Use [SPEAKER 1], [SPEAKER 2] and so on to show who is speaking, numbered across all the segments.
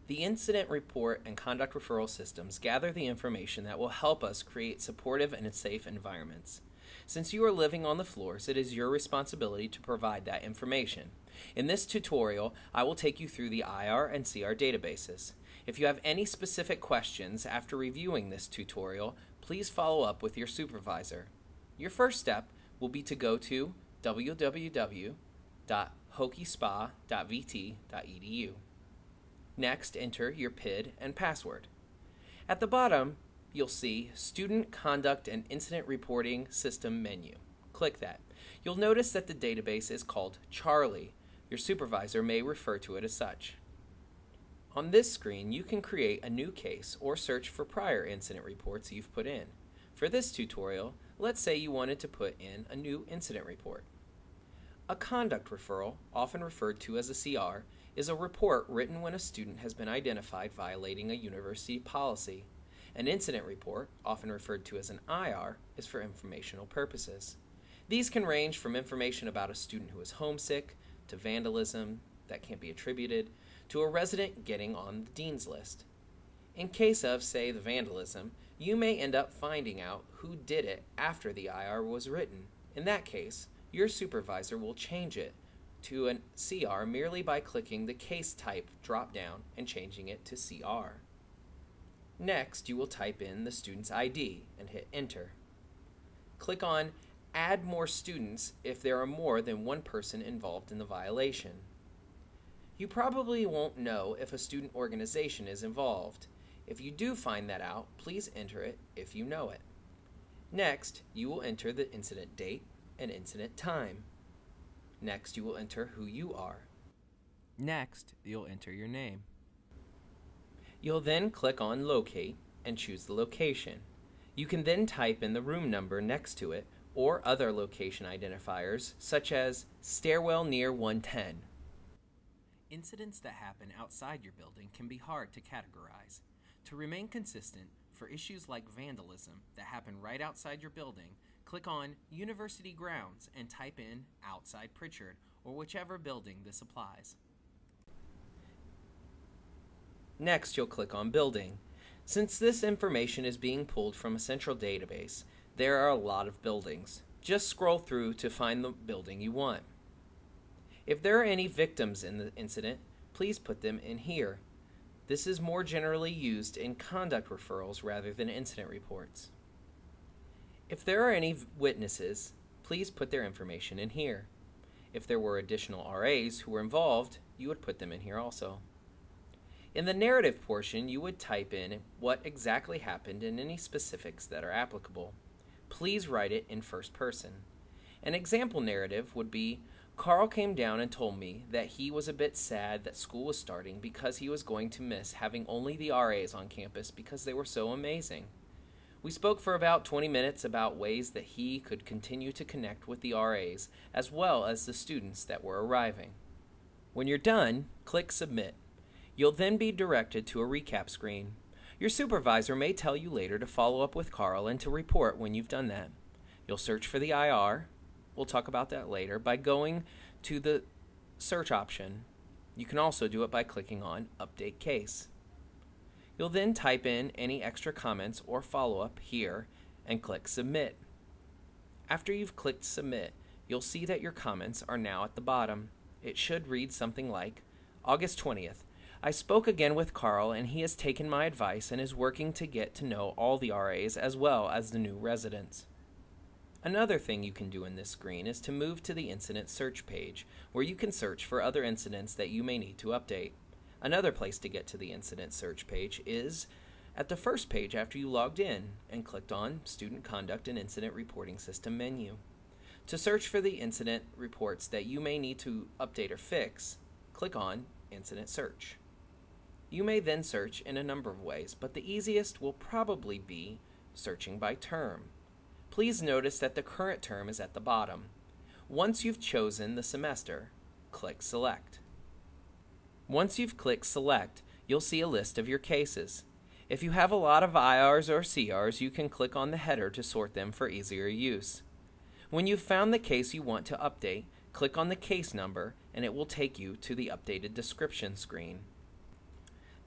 [SPEAKER 1] The incident report and conduct referral systems gather the information that will help us create supportive and safe environments. Since you are living on the floors, it is your responsibility to provide that information. In this tutorial, I will take you through the IRCR databases. If you have any specific questions after reviewing this tutorial, please follow up with your supervisor. Your first step will be to go to www.hokispa.vt.edu. Next, enter your PID and password. At the bottom, you'll see Student Conduct and Incident Reporting System menu. Click that. You'll notice that the database is called Charlie. Your supervisor may refer to it as such. On this screen, you can create a new case or search for prior incident reports you've put in. For this tutorial, let's say you wanted to put in a new incident report. A conduct referral, often referred to as a CR, is a report written when a student has been identified violating a university policy. An incident report, often referred to as an IR, is for informational purposes. These can range from information about a student who is homesick, to vandalism that can't be attributed, to a resident getting on the dean's list. In case of, say, the vandalism, you may end up finding out who did it after the IR was written. In that case, your supervisor will change it to a CR merely by clicking the case type drop-down and changing it to CR. Next, you will type in the student's ID and hit enter. Click on Add More Students if there are more than one person involved in the violation. You probably won't know if a student organization is involved. If you do find that out, please enter it if you know it. Next, you will enter the incident date and incident time. Next, you will enter who you are. Next, you'll enter your name. You'll then click on Locate and choose the location. You can then type in the room number next to it or other location identifiers such as stairwell near 110. Incidents that happen outside your building can be hard to categorize. To remain consistent, for issues like vandalism that happen right outside your building, click on University Grounds and type in Outside Pritchard or whichever building this applies. Next, you'll click on Building. Since this information is being pulled from a central database, there are a lot of buildings. Just scroll through to find the building you want. If there are any victims in the incident, please put them in here. This is more generally used in conduct referrals rather than incident reports. If there are any witnesses, please put their information in here. If there were additional RAs who were involved, you would put them in here also. In the narrative portion, you would type in what exactly happened and any specifics that are applicable. Please write it in first person. An example narrative would be, Carl came down and told me that he was a bit sad that school was starting because he was going to miss having only the RAs on campus because they were so amazing. We spoke for about 20 minutes about ways that he could continue to connect with the RAs as well as the students that were arriving. When you're done, click Submit. You'll then be directed to a recap screen. Your supervisor may tell you later to follow up with Carl and to report when you've done that. You'll search for the IR. We'll talk about that later by going to the search option. You can also do it by clicking on Update Case. You'll then type in any extra comments or follow-up here and click Submit. After you've clicked Submit, you'll see that your comments are now at the bottom. It should read something like, August 20th. I spoke again with Carl and he has taken my advice and is working to get to know all the RAs as well as the new residents. Another thing you can do in this screen is to move to the incident search page, where you can search for other incidents that you may need to update. Another place to get to the incident search page is at the first page after you logged in and clicked on Student Conduct and Incident Reporting System menu. To search for the incident reports that you may need to update or fix, click on Incident Search. You may then search in a number of ways, but the easiest will probably be searching by term. Please notice that the current term is at the bottom. Once you've chosen the semester, click Select. Once you've clicked Select, you'll see a list of your cases. If you have a lot of IRs or CRs, you can click on the header to sort them for easier use. When you've found the case you want to update, click on the case number and it will take you to the updated description screen.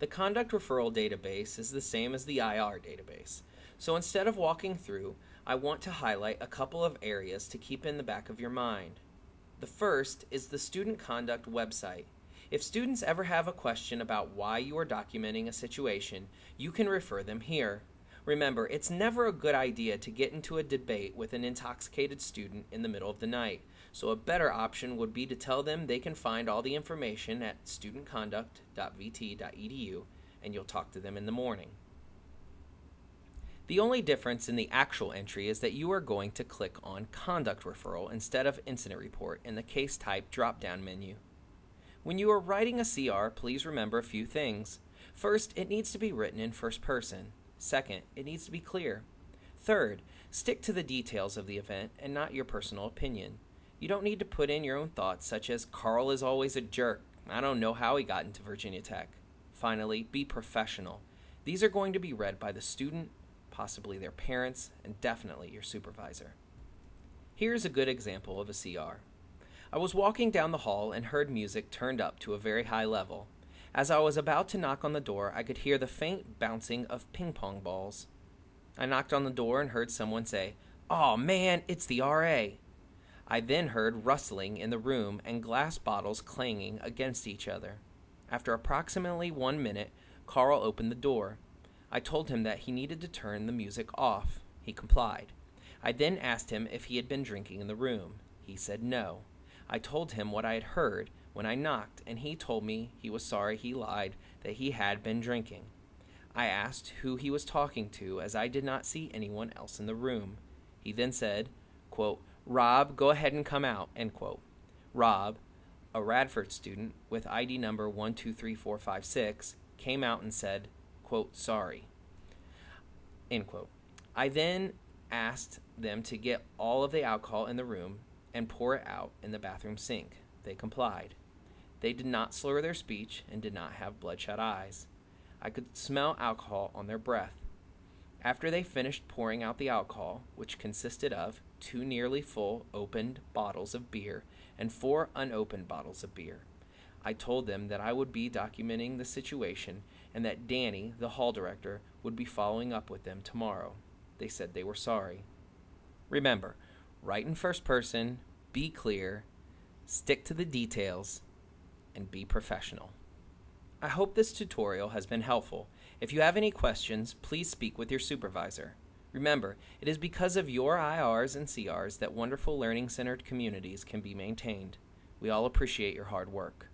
[SPEAKER 1] The conduct referral database is the same as the IR database. So instead of walking through, I want to highlight a couple of areas to keep in the back of your mind. The first is the student conduct website. If students ever have a question about why you are documenting a situation, you can refer them here. Remember, it's never a good idea to get into a debate with an intoxicated student in the middle of the night, so a better option would be to tell them they can find all the information at studentconduct.vt.edu, and you'll talk to them in the morning. The only difference in the actual entry is that you are going to click on Conduct Referral instead of Incident Report in the Case Type drop-down menu. When you are writing a CR, please remember a few things. First, it needs to be written in first person. Second, it needs to be clear. Third, stick to the details of the event and not your personal opinion. You don't need to put in your own thoughts, such as, Carl is always a jerk. I don't know how he got into Virginia Tech. Finally, be professional. These are going to be read by the student, possibly their parents, and definitely your supervisor. Here's a good example of a CR. I was walking down the hall and heard music turned up to a very high level. As I was about to knock on the door, I could hear the faint bouncing of ping pong balls. I knocked on the door and heard someone say, "Aw, man, it's the RA." I then heard rustling in the room and glass bottles clanging against each other. After approximately 1 minute, Carl opened the door. I told him that he needed to turn the music off. He complied. I then asked him if he had been drinking in the room. He said no. I told him what I had heard when I knocked, and he told me he was sorry he lied, that he had been drinking. I asked who he was talking to, as I did not see anyone else in the room. He then said, quote, "Rob, go ahead and come out," end quote. Rob, a Radford student with ID number 123456, came out and said, quote, "Sorry," end quote. I then asked them to get all of the alcohol in the room and pour it out in the bathroom sink. They complied. They did not slur their speech and did not have bloodshot eyes. I could smell alcohol on their breath. After they finished pouring out the alcohol, which consisted of 2 nearly full opened bottles of beer and 4 unopened bottles of beer, I told them that I would be documenting the situation and that Danny, the hall director, would be following up with them tomorrow. They said they were sorry. Remember, write in first person, be clear, stick to the details, and be professional. I hope this tutorial has been helpful. If you have any questions, please speak with your supervisor. Remember, it is because of your IRs and CRs that wonderful learning-centered communities can be maintained. We all appreciate your hard work.